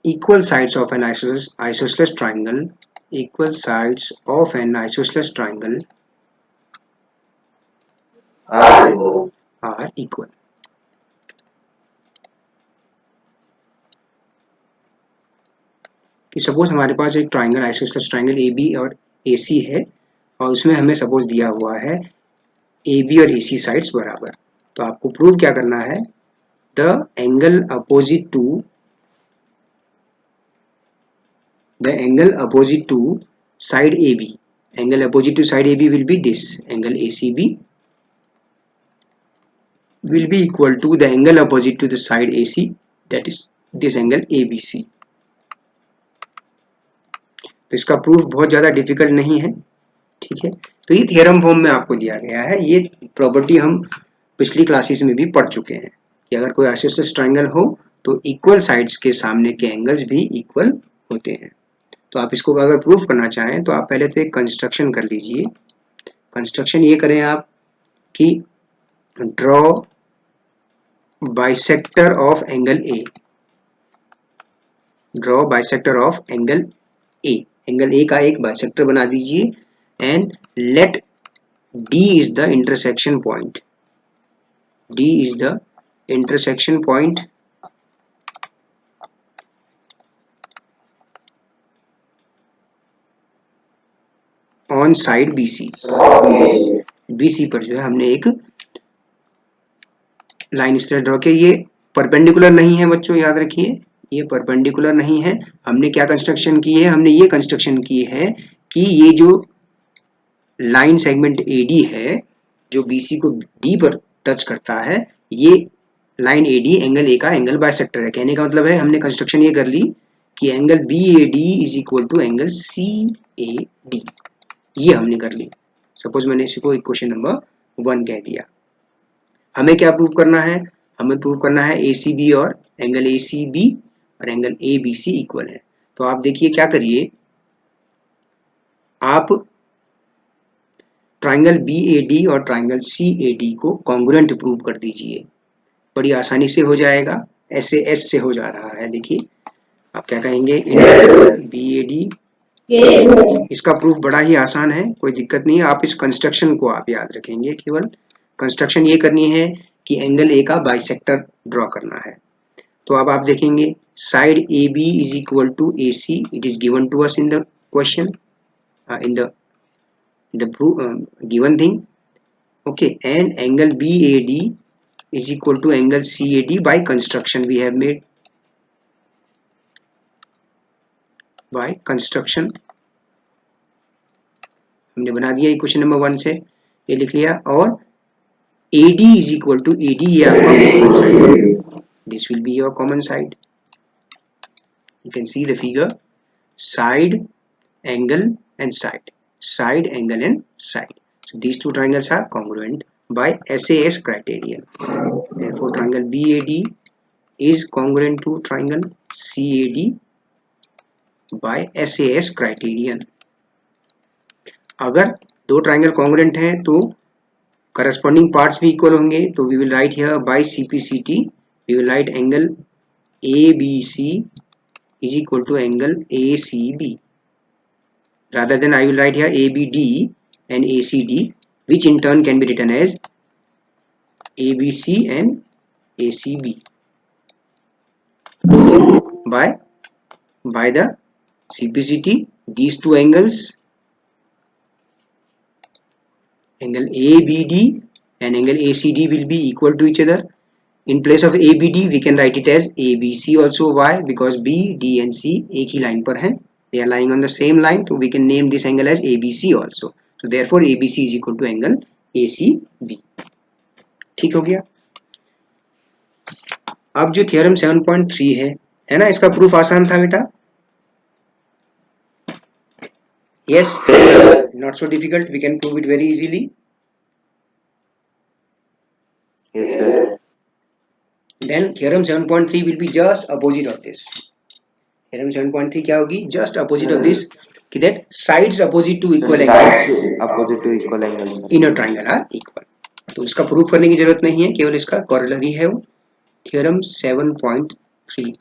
equal sides of an isosceles triangle, equal sides of an isosceles triangle are equal. कि suppose हमारे पास एक triangle isosceles triangle A B और A सी है और उसमें हमें सपोज दिया हुआ है ए बी और ए सी साइड्स बराबर, तो आपको प्रूव क्या करना है, the angle opposite to side A B, angle opposite to side A B will be this angle A C B will be equal to the angle opposite to the side AC, that is this angle ABC. तो इसका proof बहुत ज़्यादा difficult नहीं है, ठीक है। तो ये थ्योरम फॉर्म में आपको दिया गया है। ये प्रॉपर्टी हम पिछली क्लासेस में भी पढ़ चुके हैं कि अगर कोई आइसोसेलेस ट्रायंगल हो तो इक्वल साइड्स के सामने के एंगल्स भी इक्वल होते हैं। तो आप इसको अगर प्रूफ करना चाहें तो आप पहले तो एक कंस्ट्रक्शन कर लीजिए। कंस्ट्रक्शन ये करें आप कि draw bisector of angle A, draw bisector of angle A, angle A का एक बाइसेक्टर बना दीजिए and let D is the intersection point, D is the intersection point on side BC. BC पर जो है हमने एक लाइन इस तरह ड्रॉ की, ये परपेंडिकुलर नहीं है बच्चों, याद रखिए ये परपेंडिकुलर नहीं है। हमने क्या कंस्ट्रक्शन की है, हमने ये कंस्ट्रक्शन की है कि ये जो लाइन सेगमेंट AD है जो BC को D पर टच करता है, ये लाइन AD एंगल A का एंगल बाइसेक्टर है। कहने का मतलब है हमने कंस्ट्रक्शन ये कर ली कि angle BAD is equal to angle CAD, ये हमने कर ली। सपोज मैंने इसको इक्वेशन नंबर 1 कह दिया। हमें क्या प्रूव करना है, हमें प्रूव करना है ACB और एंगल ACB और एंगल ABC इक्वल है। तो आप देखिए क्या करिए, आप ट्राइंगल BAD और ट्राइंगल CAD को कॉन्ग्रुएंट प्रूव कर दीजिए, बड़ी आसानी से हो जाएगा। SAS से हो जा रहा है, देखिए आप क्या कहेंगे, BAD, इसका प्रूफ बड़ा ही आसान है, कोई दिक्कत नहीं है। आप इस कंस्ट्रक्शन को आप याद रखेंगे, केवल कंस्ट्रक्शन ये करनी है कि एंगल A का बाइसेक्टर ड्रॉ करना है। तो अब आप देखेंगे side AB is equal to AC, it is given to us in the question, in the given thing, okay, and angle BAD is equal to angle CAD by construction we have made, by construction हमने बना दिया equation number 1 से, ये लिख लिया। और AD is equal to AD, ये आपका कॉमन साइड है, this will be your common side, you can see the figure, side, angle and side, side, angle and side. So these two triangles are congruent by SAS criterion. Therefore, triangle BAD is congruent to triangle CAD by SAS criterion. अगर दो triangle congruent हैं तो corresponding parts भी equal होंगे, तो we will write here by CPCT, we will write angle ABC is equal to angle ACB, rather than I will write here ABD and ACD, which in turn can be written as ABC and ACB by the CPCT. These two angles, angle ABD and angle ACD, will be equal to each other. In place of ABD we can write it as ABC also. Why? Because B, D and C एक ही line पर हैं, they are lying on the same line, so we can name this angle as ABC also. So therefore ABC is equal to angle ACB. ठीक हो गया। अब जो theorem 7.3 है ना, इसका प्रूफ आसान था बेटा, yes, not so difficult, we can prove it very easily. Yes sir. Then theorem 7.3 will be just opposite of this. Theorem 7.3 क्या होगी, just opposite of this, कि that sides opposite to equal angles, opposite to equal angles in a triangle are equal. तो इसका proof करने की जरूरत नहीं है, केवल इसका कॉरोलरी है वो, theorem 7.3.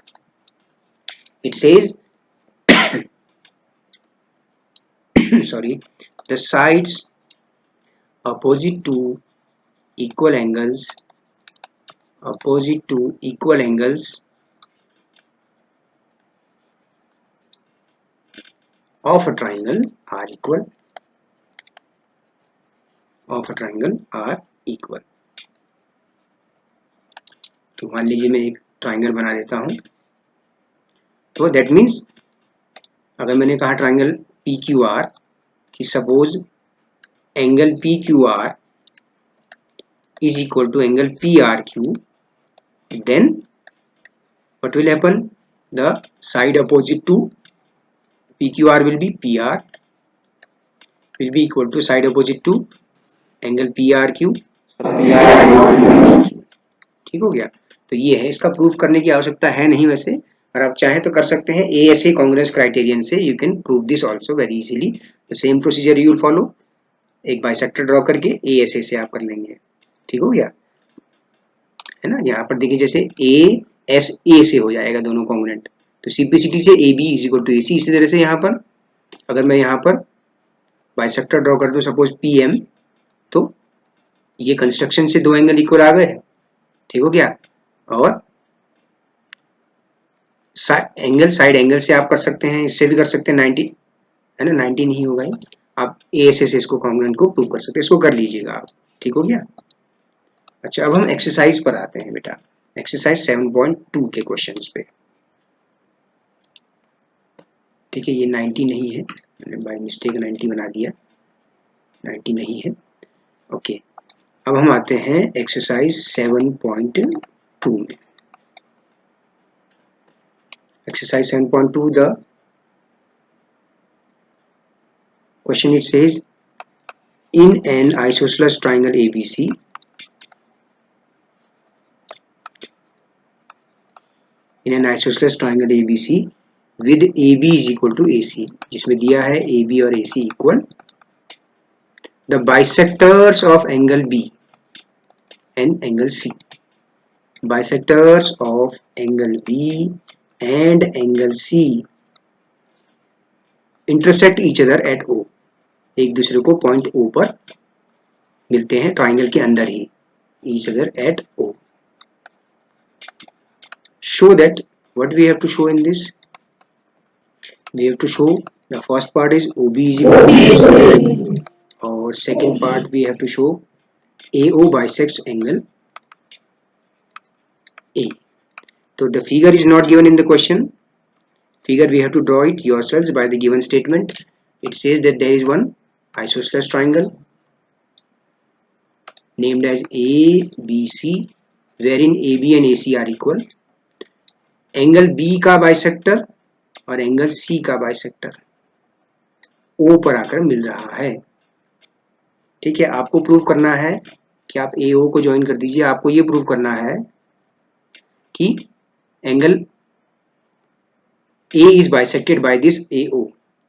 It says sorry, the sides opposite to equal angles of a triangle are equal. तो मान लीजिए मैं एक ट्राइंगल बना देता हूं, तो दैट मीन्स अगर मैंने कहा ट्राइंगल पी क्यू आर कि suppose angle P Q R is equal to angle PRQ, then what will happen? The side opposite to PQR will be PR, will be equal to side opposite to angle PRQ, ठीक हो गया. तो ये है, इसका proof करने की आवश्यकता है नहीं वैसे, और आप चाहें तो कर सकते हैं ASA कांग्रेस क्राइटेरियन से. You can prove this also very easily. The same procedure you will follow. एक बाइसेक्टर ड्रॉ करके ASA से आप कर लेंगे. ठीक हो गया है ना. यहाँ पर देखिए जैसे ASA से हो जाएगा दोनों कॉन्ग्रुएंट, तो सिंप्लिसिटी से AB is equal to AC. इसी तरह से यहाँ पर अगर मैं यहाँ पर बाइसेक्टर ड्रॉ कर दूं सपोज PM, तो ये कंस्ट्रक्शन से दो एंगल इक्वल आ गए. ठीक हो गया. और साइड एंगल से आप कर सकते हैं, इससे भी कर सकते हैं 90 है ना. 90 नहीं होगा ये, आप ASA से इसको कॉन्ग्रुएंट को प्रूव कर सकते हैं. इसको कर लीजिएगा आप. ठीक हो गया. अच्छा, अब हम एक्सरसाइज पर आते हैं बेटा. एक्सरसाइज 7.2 के क्वेश्चंस पे. ठीक है, ये 90 नहीं है, मैंने बाय मिस्टेक 90 बना दिया. 90 नहीं है. ओके, अब हम आते हैं एक्सरसाइज 7.2 में. Exercise 7.2, the question it says in an isosceles triangle ABC, with AB is equal to AC, जिसमें दिया है AB और AC equal. The bisectors of angle B and angle C. Bisectors of angle B and angle C intersect each other at O. एक दूसरे को point O पर मिलते हैं ट्राइंगल के अंदर ही. Each other at O. Show that. What we have to show in this? We have to show the first part is OB is equal to AC, और second part we have to show AO bisects angle A. So the figure is not given in the question. Figure we have to draw it yourselves by the given statement. It says that there is one isosceles triangle named as ABC, wherein AB and AC are equal. Angle B का bisector और angle C का bisector O पर आकर मिल रहा है. ठीक है, आपको प्रूव करना है कि आप AO को ज्वाइन कर दीजिए. आपको ये प्रूव करना है कि angle A is bisected by this AO.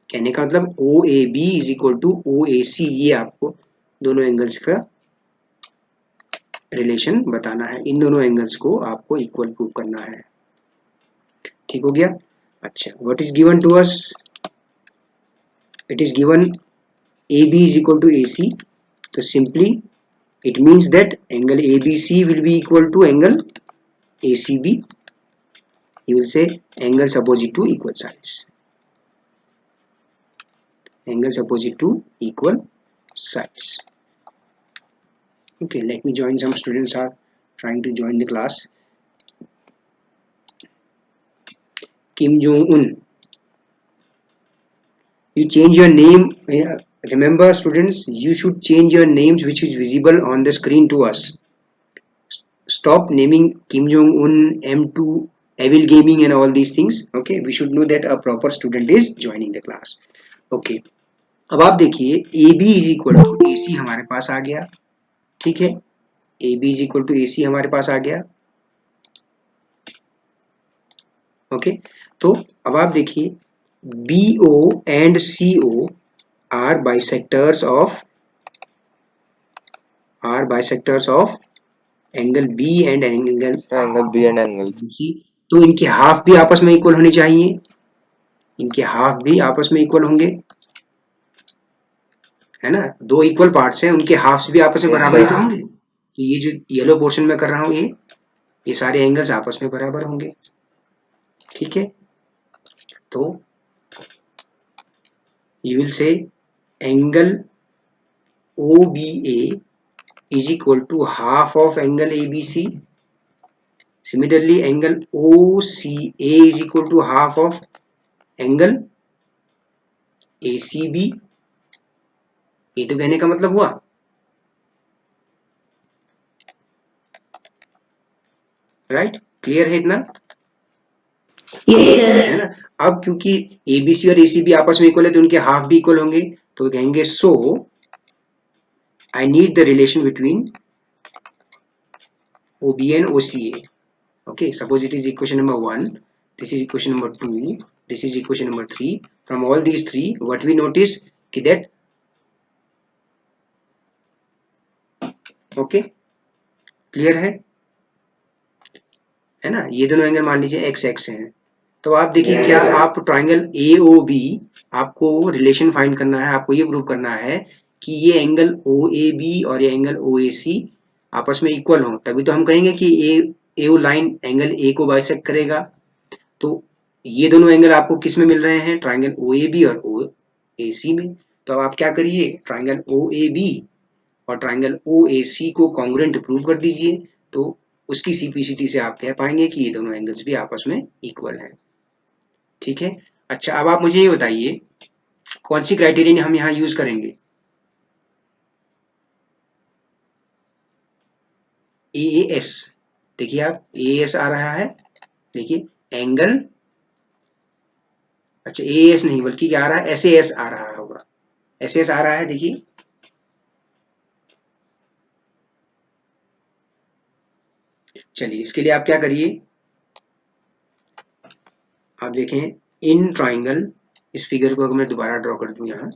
कहने का मतलब OAB is equal to OAC. ये आपको दोनों एंगल्स का रिलेशन बताना है. इन दोनों एंगल्स को आपको इक्वल प्रूव करना है. ठीक हो गया. अच्छा, what is given to us? It is given AB is equal to AC. तो simply it means that angle ABC will be equal to angle ACB. You will say angles opposite to equal sides. Angles opposite to equal sides. Okay, let me join. Some students are trying to join the class. Kim Jong-un. You change your name. Remember students, you should change your names which is visible on the screen to us. Stop naming Kim Jong-un, M2, Evil Gaming and all these things. Okay, we should know that a proper student is joining the class. Okay, अब आप देखिए AB is equal to AC हमारे पास आ गया. ठीक है, AB is equal to AC हमारे पास आ गया. Okay, तो अब आप देखिए BO and CO are bisectors of angle B and angle Angle B and angle C. तो इनके हाफ भी आपस में इक्वल होने चाहिए, इनके हाफ भी आपस में इक्वल होंगे, है ना। दो इक्वल पार्ट्स हैं, उनके हाफ्स भी आपस में Yes, बराबर ही तो sir. होंगे। तो ये जो येलो पोर्शन में कर रहा हूं, ये सारे एंगल्स आपस में बराबर होंगे, ठीक है। तो you will say angle OBA is equal to half of angle ABC. Similarly, angle OCA is equal to half of angle ACB. ये तो कहने का मतलब हुआ, राइट, क्लियर है इतना, यस सर। है ना। अब क्योंकि ABC और ACB आपस में इक्वल है तो उनके हाफ भी इक्वल होंगे, तो कहेंगे सो I need the relation between OBA and OCA. Okay, suppose it is equation number 1, this is equation number 2, this is equation number 3. From all these three, what we notice that, okay, clear है ना। ये दोनों angle मान लीजिए x x हैं, तो आप देखिए Yes, क्या sir. आप ट्राइंगल ए ओ बी, आपको रिलेशन फाइंड करना है, आपको ये प्रूव करना है कि ये एंगल ओ ए बी और ये एंगल ओ ए सी आपस में इक्वल हो, तभी तो हम कहेंगे कि ए ओ लाइन एंगल ए को बाइसेक्ट करेगा। तो ये दोनों एंगल आपको किस में मिल रहे हैं, ट्राइंगल ओ ए बी और ओ ए सी में। तो अब आप क्या करिए, ट्राइंगल ओ ए बी और ट्राइंगल ओ ए सी को कॉन्ग्रुएंट प्रूव कर दीजिए, तो उसकी सिंप्लिसिटी से आप कह पाएंगे कि ये दोनों एंगल्स भी आपस में इक्वल हैं, ठीक है। अच्छा, अब आप मुझे ये बताइए कौन सी क्राइटेरियन हम यहाँ यूज करेंगे। ए एस, देखिए आप ए एस आ रहा है, देखिए एंगल, अच्छा ए एस नहीं बल्कि क्या आ रहा है, एस एस आ रहा होगा, एस एस आ रहा है, देखिए चलिए इसके लिए आप क्या करिए, आप देखें इन ट्राइंगल, इस फिगर को अगर मैं दोबारा ड्रॉ कर दूं यहाँ,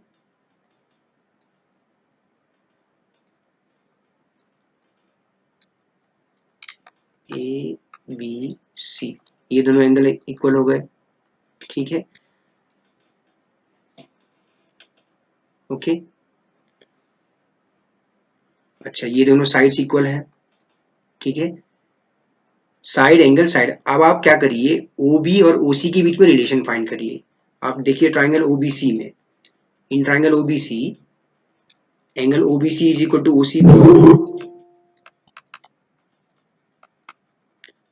ए बी सी, ये दोनों एंगल इक्वल हो गए, ठीक है, ओके। अच्छा ये दोनों साइड्स इक्वल है, ठीक है, साइड एंगल साइड। अब आप क्या करिए, OB और OC के बीच में रिलेशन फाइंड करिए। आप देखिए ट्राइंगल OBC में, in triangle OBC, angle OBC is equal to OCB,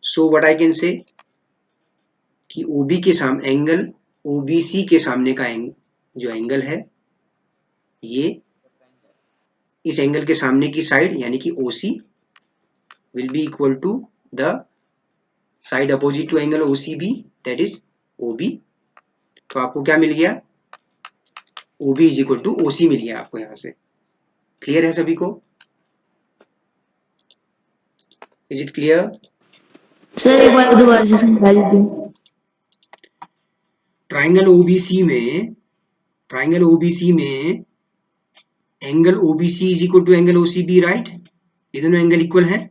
so what I can say कि OB के सामने एंगल OBC के सामने का जो एंगल है, ये इस एंगल के सामने की साइड यानी कि OC will be equal to the side opposite to angle OCB, that is OB। तो आपको क्या मिल गया, OB is equal to OC मिल गया आपको यहां से, क्लियर है सभी को, इज इट क्लियर। सर एक बार दोबारा से समझा दीजिए। ट्राइंगल OBC में, ट्राइंगल OBC में angle OBC is equal to angle OCB, right, ये दोनों एंगल इक्वल हैं,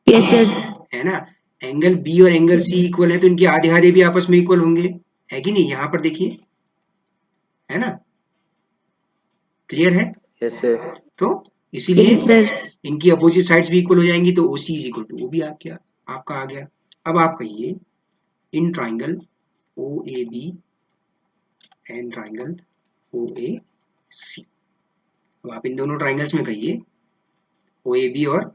यस सर। है ना। एंगल B और एंगल C इक्वल है तो इनके आधे आधे भी आपस में इक्वल होंगे, है कि नहीं, यहां पर देखिए, है ना, क्लियर है। Yes, sir. तो इसीलिए यस सर। इनकी अपोजिट साइड्स भी इक्वल हो जाएंगी, तो OC is equal to OB आपका आ गया। अब आप कहिए in triangle OAB and triangle OAC, अब आप इन दोनों ट्राइंगल्स में कहिए OAB, और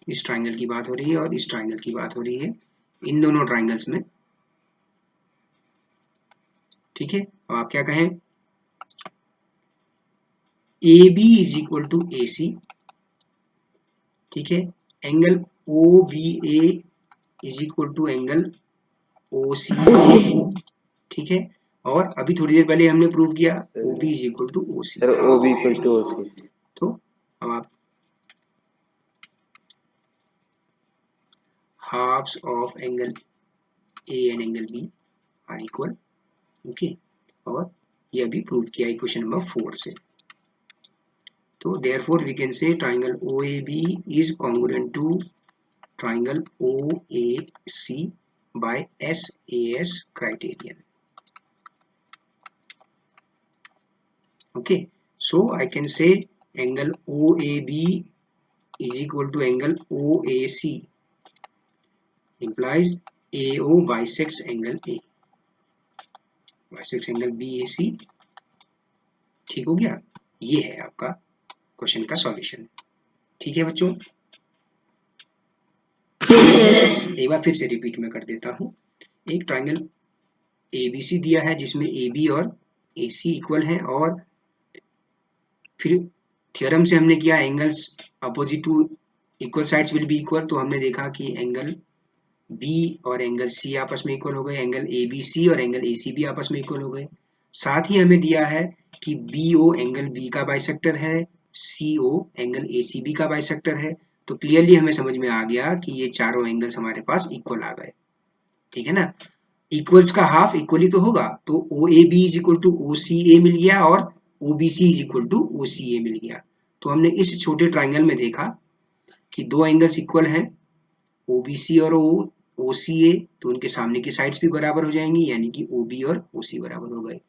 इस ट्राइंगल की बात हो रही है और इस ट्राइंगल की बात हो रही है, इन दोनों ट्राइंगल्स में, ठीक है। अब आप क्या कहें, AB is equal to AC, ठीक है, angle OBA is equal to angle OCB, ठीक है, और अभी थोड़ी देर पहले हमने प्रूव किया OB is equal to OC। Sir, OB equal to OC. तो अब आप halves of angle A and angle B are equal, okay, और ये अभी प्रूव किया इक्वेशन नंबर 4 से, तो therefore we can say triangle OAB is congruent to triangle OAC by SAS criterion. Okay, so I can say angle OAB is equal to angle OAC implies AO bisects angle A, bisects angle BAC. ठीक हो गया, ये है आपका question का solution. ठीक है बच्चों, Yes, sir. एक बार फिर से रिपीट में कर देता हूँ। एक ट्राइंगल ABC दिया है जिसमें AB और AC इक्वल है, और फिर थ्योरम से हमने किया angles opposite to equal sides will be equal, तो हमने देखा कि एंगल B और एंगल C आपस में इक्वल हो गए, एंगल ABC और एंगल AC भी आपस में इक्वल हो गए। साथ ही हमें दिया है कि BO एंगल B का बाइसेक्टर है, CO एंगल ACB का बाइसेक्टर है। तो क्लियरली हमें समझ में आ गया कि ये चारों एंगल्स हमारे पास इक्वल आ गए। ठीक है ना, इक्वल्स का हाफ इक्वली तो होगा, तो OAB is equal to OCA मिल गया और OBC is equal to OCA मिल गया। तो हमने इस छोटे ट्राइंगल में देखा कि दो एंगल्स इक्वल हैं, OBC और OCA, तो उनके सामने की साइड्स भी बराबर हो जाएंगी, यानी कि OB और OC बराबर हो गए।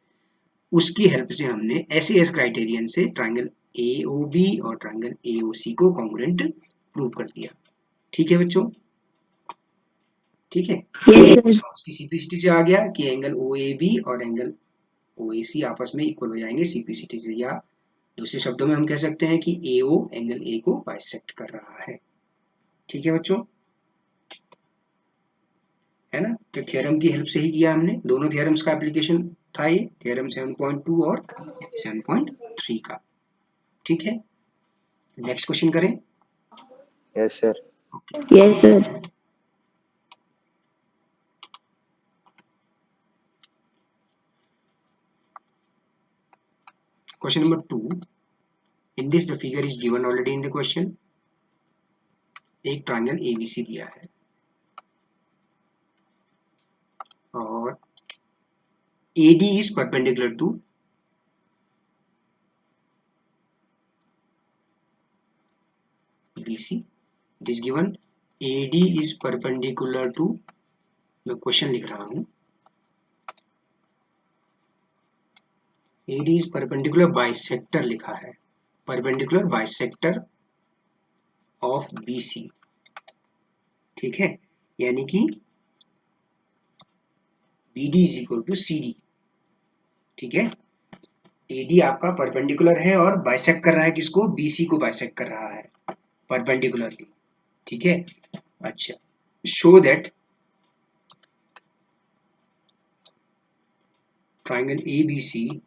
उसकी हेल्प से हमने SAS क्राइटेरियन से ट्राइंगल AOB और ट्राइंगल AOC को कॉन्ग्रुएंट प्रूव कर दिया। ठीक है बच्चों, ठीक है। Yes, sir. उसकी CPCT से आ गया कि एंगल OAB और एंगल OAC आपस में इक्वल हो जाएंगे CPCT से, या दूसरे शब्दों में हम कह सकते हैं कि AO एंगल A को बाइसेक्ट कर रहा है। ठीक है बच्चों, है ना। तो थ्योरम की हेल्प से ही किया हमने, दोनों थ्योरम्स का एप्लीकेशन था ये, थ्योरम 7.2 और 7.3 का। ठीक है, नेक्स्ट क्वेश्चन करें। Yes, sir. Yes, sir. Question number 2. In this the figure is given already in the question. एक ट्रायंगल ABC दिया है और AD is perpendicular to BC. It is given AD is perpendicular to, मैं question लिख रहा हूं, AD is perpendicular bisector लिखा है, perpendicular bisector of BC। ठीक है, यानी कि BD is equal to CD। ठीक है, AD आपका परपेंडिकुलर है और बाइसेक्ट कर रहा है किसको, BC को बाइसेक्ट कर रहा है परपेंडिकुलरली। ठीक है, अच्छा, show that triangle ABC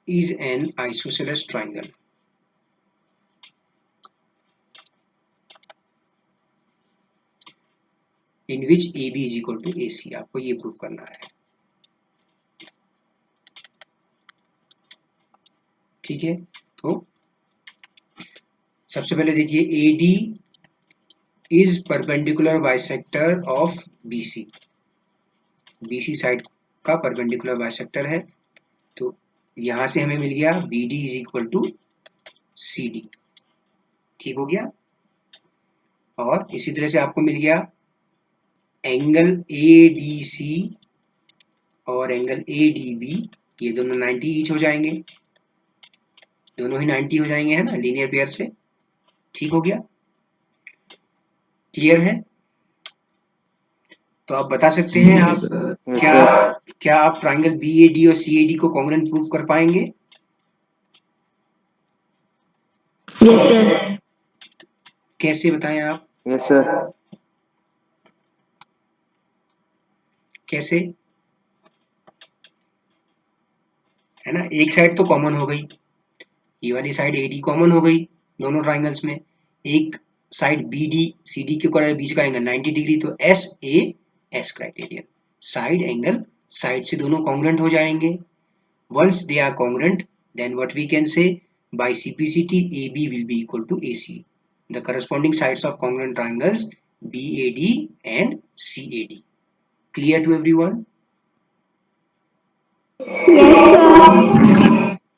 is an isosceles triangle in which AB is equal to AC। आपको ये प्रूफ करना है। ठीक है, तो सबसे पहले देखिए AD is perpendicular bisector of BC। BC side का परपेंडिकुलर बाइसेक्टर है, तो यहां से हमें मिल गया BD is equal to CD। ठीक हो गया, और इसी तरह से आपको मिल गया एंगल ADC और एंगल ADB, ये दोनों 90 ईच हो जाएंगे, दोनों ही 90 हो जाएंगे, है ना, लीनियर पेयर से। ठीक हो गया, क्लियर है। तो आप बता सकते हैं आप Yes, क्या sir. क्या आप ट्राइंगल BAD और CAD को कॉन्ग्रुएंट प्रूफ कर पाएंगे? Yes, sir. कैसे बताएं आप, Yes, sir. कैसे, है ना। एक साइड तो कॉमन हो गई, ये वाली साइड AD कॉमन हो गई दोनों ट्राइंगल्स में, एक साइड BD CD के बीच का एंगल 90 डिग्री, तो SAS criterion, side angle side से दोनों कॉन्ग्रुएंट हो जाएंगे। Once they are congruent, then what we can say, by CPCT AB will be equal to AC, the corresponding sides of congruent triangles BAD and CAD। Clear to everyone? Yes, sir. Yes.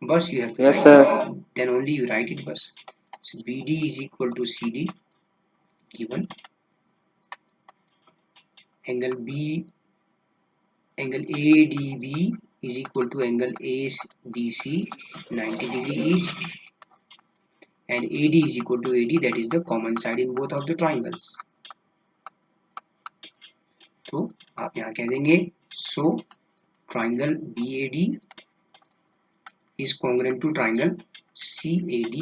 बस you have to Yes, write sir. it. Then only you write it बस. So BD is equal to CD given. Angle ADB is equal to angle ADC 90 degree each, and AD is equal to AD, that is the common side in both of the triangles. तो आप यहाँ कह देंगे so triangle BAD is congruent to triangle CAD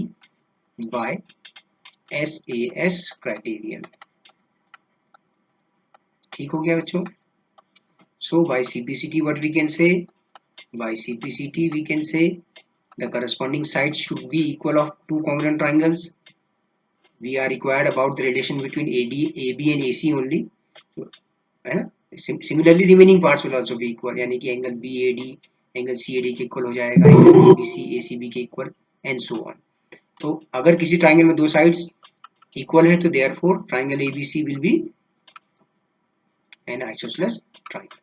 by SAS criterion. ठीक हो गया बच्चों? So by CPCT what we can say? By CPCT we can say the corresponding sides should be equal of two congruent triangles. We are required about the relation between AD, AB and AC only, है ना? Similarly remaining parts will also be equal, यानी कि angle BAD angle CAD के equal हो जाएगा, angle ABC ACB के equal, and so on. तो अगर किसी ट्राइंगल में दो साइड्स इक्वल है तो therefore triangle ABC will be N isosceles triangle.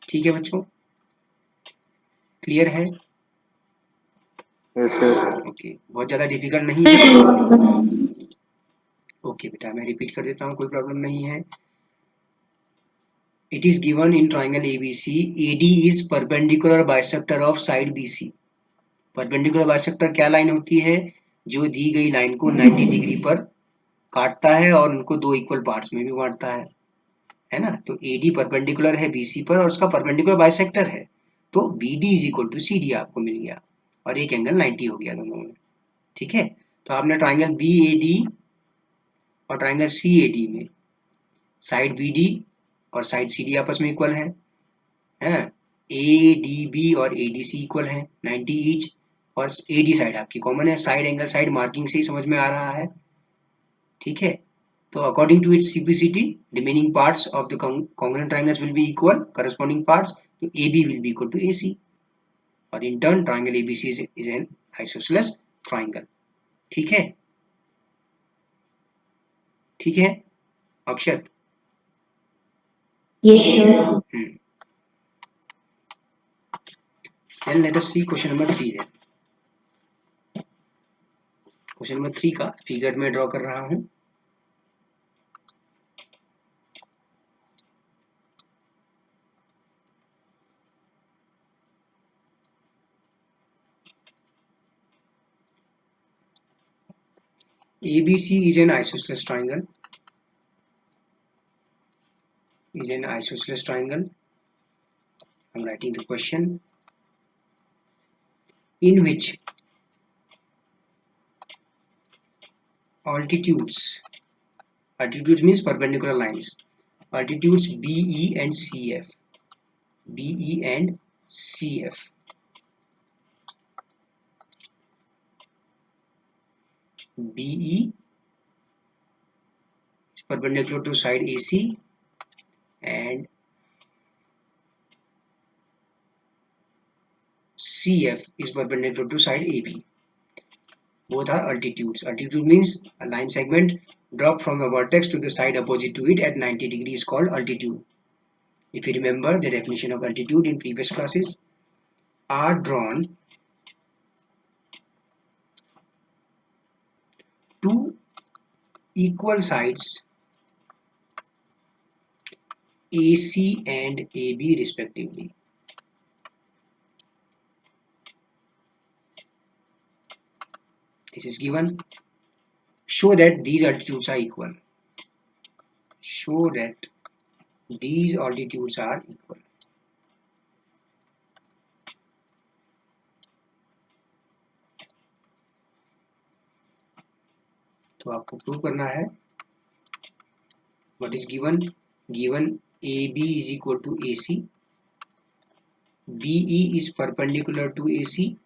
ठीक है बच्चों, क्लियर है? Yes, sir. ओके, बहुत ज्यादा डिफिकल्ट नहीं सर है. कोई प्रॉब्लम नहीं। ओके बेटा, मैं रिपीट कर देता हूँ, कोई प्रॉब्लम नहीं है. It is given in triangle ABC, AD is perpendicular bisector of side BC. Perpendicular bisector क्या लाइन होती है? जो दी गई लाइन को 90 डिग्री पर काटता है और उनको दो इक्वल पार्ट्स में भी बांटता है ना? तो AD परपेंडिकुलर है BC पर और उसका परपेंडिकुलर बाइसेक्टर है, तो BD is equal to CD आपको मिल गया और एक एंगल 90 हो गया दोनों में. ठीक है, तो आपने ट्राइंगल BAD और ट्राइंगल CAD में साइड BD और साइड CD आपस में इक्वल है, ADB और ADC इक्वल है 90 ईच, और AD साइड आपकी कॉमन है. साइड एंगल साइड मार्किंग से ही समझ में आ रहा है. ठीक है, तो according to its CPCT remaining parts of the congruent triangles will be equal corresponding parts, तो AB will be equal to AC, और in turn triangle ABC is an isosceles triangle. ठीक है, ठीक है Akshat? Yes sir. Then let us see question number 3 then. Question number 3 का figure में draw कर रहा हूं. ABC is an isosceles triangle. Is an isosceles triangle. I'm writing the question. In which altitudes means perpendicular lines, altitudes BE and CF, BE and CF, BE is perpendicular to side AC and CF is perpendicular to side AB. Both are altitudes. Altitude means a line segment dropped from a vertex to the side opposite to it at 90 degrees is called altitude. If you remember the definition of altitude in previous classes, are drawn two equal sides AC and AB respectively. This is given. Show that these altitudes are equal. Show that these altitudes are equal. तो आपको prove करना है. What is given? Given AB is equal to AC, BE is perpendicular to AC,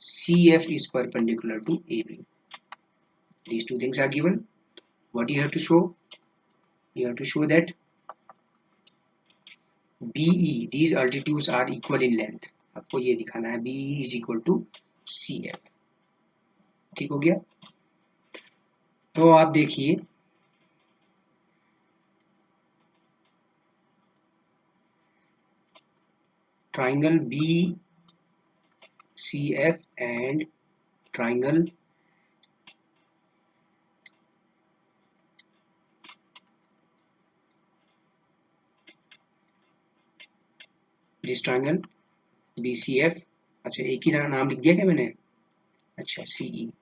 CF is perpendicular to AB. These two things are given. What you have to show? You have to show that BE, these altitudes are equal in length. आपको ये दिखाना है BE is equal to CF. ठीक हो गया? तो आप देखिए, triangle BCF and triangle this triangle BCF, अच्छा एक ही नाम लिख दिया क्या मैंने, अच्छा CE,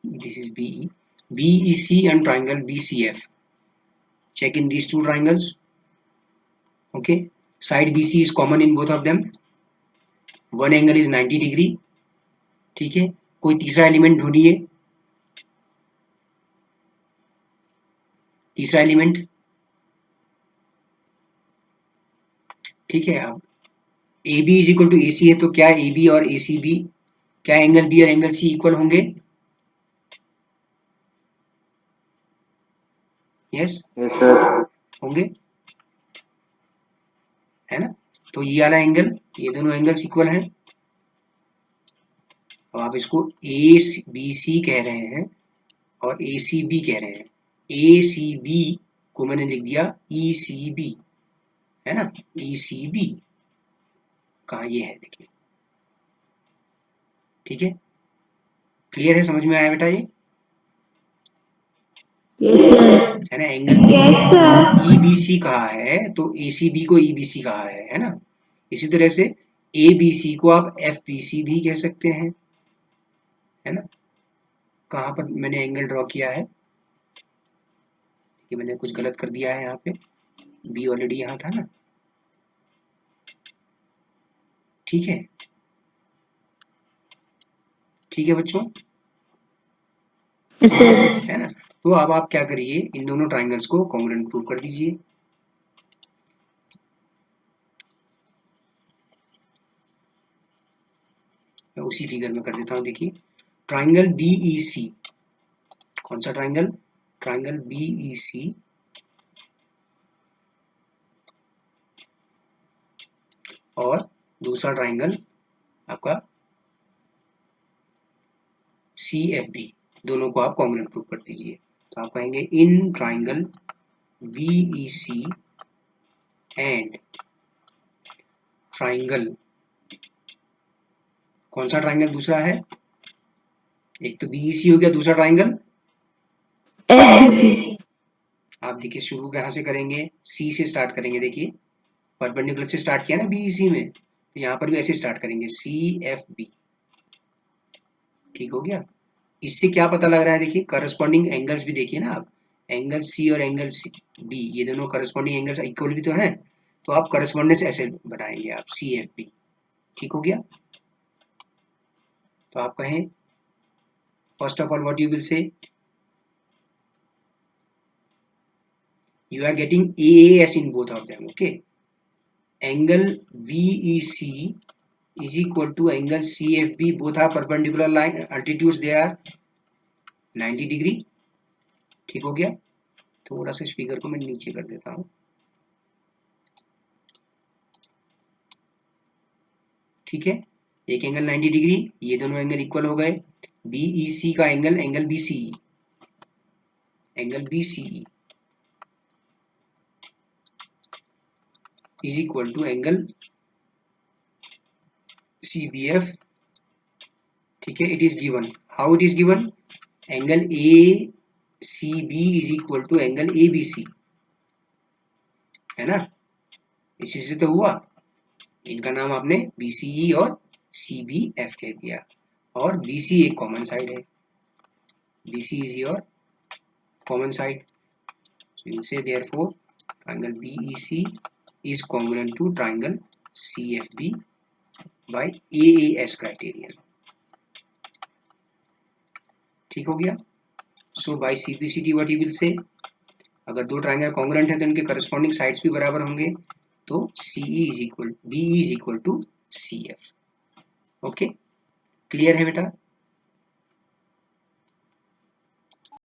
this is BE, BEC and triangle BCF, check in these two triangles, okay, side BC is common in both of them, one angle is 90 degree, ठीक है, कोई तीसरा एलिमेंट ढूंढिए, तीसरा एलिमेंट, ठीक है। अब AB is equal to AC है, तो क्या AB और ACB, क्या एंगल B और एंगल C इक्वल होंगे, यस यस सर। होंगे, है ना, तो ये वाला एंगल, ये दोनों एंगल्स इक्वल हैं। अब आप इसको ABC कह रहे हैं और ACB कह रहे हैं, ACB को मैंने लिख दिया ECB, है ना, ECB कहा ये है, देखिए, ठीक है, क्लियर है, समझ में आया बेटा ये, है ना, एंगल EBC कहा है तो ACB को EBC कहा है ना, इसी तरह से ABC को आप FBC भी कह सकते हैं, है ना, कहाँ पर मैंने एंगल ड्रॉ किया है, कि मैंने कुछ गलत कर दिया है यहाँ पे, B ऑलरेडी यहाँ था ना, ठीक है, ठीक है बच्चों, है ना, तो अब आप क्या करिए, इन दोनों ट्राइंगल्स को कॉन्ग्रुएंट प्रूव कर दीजिए, मैं उसी फिगर में कर देता हूँ, देखिए, ट्राइंगल BEC, कौन सा ट्राइंगल, ट्राइंगल BEC और दूसरा ट्राइंगल आपका CFB, दोनों को आप कॉन्ग्रुएंट प्रूव कर दीजिए, तो आप कहेंगे in triangle BEC and triangle, कौन सा ट्राइंगल दूसरा है, एक तो BEC हो गया, दूसरा ट्राइंगल FBC। आप देखिए शुरू कहाँ से करेंगे, C से स्टार्ट करेंगे, देखिए परपेंडिकुलर से स्टार्ट किया ना BEC में, तो यहाँ पर भी ऐसे स्टार्ट करेंगे CFB, ठीक हो गया, इससे क्या पता लग रहा है, देखिए करस्पॉन्डिंग एंगल्स भी देखिए ना आप, एंगल C और एंगल B, ये दोनों करस्पॉन्डिंग एंगल्स इक्वल भी तो हैं, तो आप करस्पॉन्डेंस ऐसे बनाएंगे आप CFB, ठीक हो गया, तो आप कहें first of all what you will से, you are getting AAS in both of them, okay, angle BEC is equal to angle CFB, both are perpendicular line, altitudes they are 90 degree, ठीक हो गया, थोड़ा सा स्पीकर को मैं नीचे कर देता हूँ, ठीक है, एक एंगल 90 डिग्री, ये दोनों एंगल इक्वल हो गए, BEC का angle, angle BCE, angle BCE is equal to angle CBF, ठीक है, it is given, how it is given, angle ACB is equal to angle ABC, है ना, इसी से तो हुआ, इनका नाम आपने BCE और CBF कह दिया, और BC एक कॉमन साइड है, BC is your common side, so you say therefore triangle BEC is congruent to triangle CFB by AAS criterion, ठीक हो गया, so by CPCT what you will say, अगर दो ट्राइंगल कॉन्ग्रुएंट है तो इनके करस्पॉन्डिंग साइड्स भी बराबर होंगे, तो BE is equal to CF, okay, clear है बेटा।